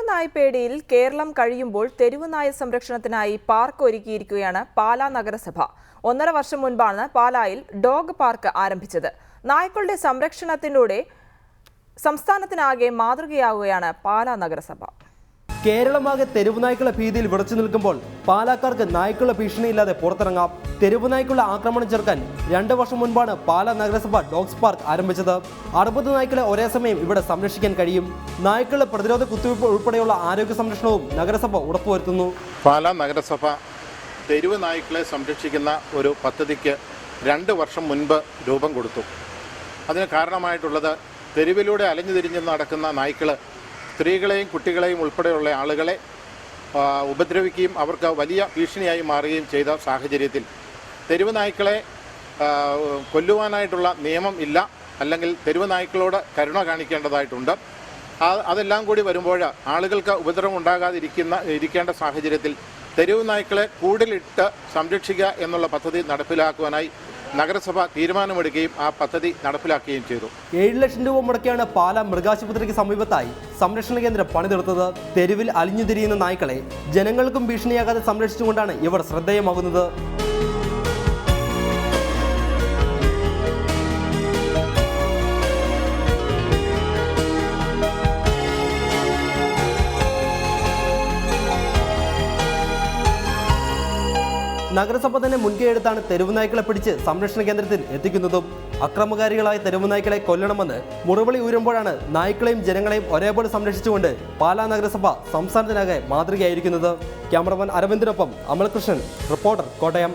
തെരുവുനായ്പേടിയിൽ കേരളം കഴിയുമ്പോൾ തെരുവുനായ സംരക്ഷണത്തിനായി പാർക്ക് ഒരുക്കിയിരിക്കുകയാണ് പാലാ നഗരസഭ. 1.5 വർഷം മുൻപാണ് പാലായിൽ ഡോഗ് പാർക്ക് ആരംഭിച്ചത്. നായ്ക്കളുടെ സംരക്ഷണത്തിലൂടെ സംസ്ഥാനത്തിനാകെ മാതൃകയാവുകയാണ് പാലാ നഗരസഭ. കേരളമാകെ തെരുവുനായ്ക്കളുടെ ഭീതിയിൽ വിറച്ചു നിൽക്കുമ്പോൾ പാലാക്കാർക്ക് നായ്ക്കളുടെ ഭീഷണിയില്ലാതെ പുറത്തിറങ്ങാം. തെരുവുനായ്ക്കളുടെ ആക്രമണം ചെറുക്കാൻ 2 വർഷം മുൻപാണ് പാലാ നഗരസഭ ഡോഗ്സ് പാർക്ക് ആരംഭിച്ചത്. 60 നായ്ക്കളെ ഒരേ സമയം ഇവിടെ സംരക്ഷിക്കാൻ കഴിയും. നായ്ക്കളുടെ പ്രതിരോധ കുത്തിവയ്പ് ഉൾപ്പെടെയുള്ള ആരോഗ്യ സംരക്ഷണവും നഗരസഭ ഉറപ്പുവരുത്തുന്നു. പാലാ നഗരസഭ തെരുവ് നായ്ക്കളെ സംരക്ഷിക്കുന്ന ഒരു പദ്ധതിക്ക് 2 വർഷം മുൻപ് രൂപം കൊടുത്തു. അതിന് കാരണമായിട്ടുള്ളത് തെരുവിലൂടെ അലഞ്ഞു തിരിഞ്ഞ് നടക്കുന്ന നായ്ക്കൾ സ്ത്രീകളെയും കുട്ടികളെയും ഉൾപ്പെടെയുള്ള ആളുകളെ ഉപദ്രവിക്കുകയും അവർക്ക് വലിയ ഭീഷണിയായി മാറുകയും ചെയ്ത സാഹചര്യത്തിൽ തെരുവ് നായ്ക്കളെ കൊല്ലുവാനായിട്ടുള്ള നിയമം ഇല്ല, അല്ലെങ്കിൽ തെരുവ് നായ്ക്കളോട് കരുണ കാണിക്കേണ്ടതായിട്ടുണ്ട്. അതെല്ലാം കൂടി വരുമ്പോൾ ആളുകൾക്ക് ഉപദ്രവം ഇരിക്കേണ്ട സാഹചര്യത്തിൽ തെരുവ് നായ്ക്കളെ കൂടിലിട്ട് സംരക്ഷിക്കുക എന്നുള്ള പദ്ധതി നടപ്പിലാക്കുവാനായി നഗരസഭ തീരുമാനമെടുക്കുകയും ആ പദ്ധതി നടപ്പിലാക്കുകയും ചെയ്തു. 7 ലക്ഷം രൂപ മുടക്കിയാണ് പാലാ മൃഗാശുപത്രിക്ക് സമീപത്തായി സംരക്ഷണ കേന്ദ്രം പണിതീർത്തത്. തെരുവിൽ അലിഞ്ഞുതിരിയുന്ന നായ്ക്കളെ ജനങ്ങൾക്കും ഭീഷണിയാകാതെ സംരക്ഷിച്ചുകൊണ്ടാണ് ഇവർ ശ്രദ്ധേയമാകുന്നത്. നഗരസഭ തന്നെ മുൻകൈയെടുത്താണ് തെരുവുനായ്ക്കളെ പിടിച്ച് സംരക്ഷണ കേന്ദ്രത്തിൽ എത്തിക്കുന്നതും. അക്രമകാരികളായ തെരുവുനായ്ക്കളെ കൊല്ലണമെന്ന് മുറവിളി ഉയരുമ്പോഴാണ് നായ്ക്കളെയും ജനങ്ങളെയും ഒരേപോലെ സംരക്ഷിച്ചുകൊണ്ട് പാലാ നഗരസഭ സംസ്ഥാനത്തിനാകെ മാതൃകയായിരിക്കുന്നത്. ക്യാമറമാൻ അരവിന്ദിനൊപ്പം അമൽകൃഷ്ണൻ, റിപ്പോർട്ടർ, കോട്ടയം.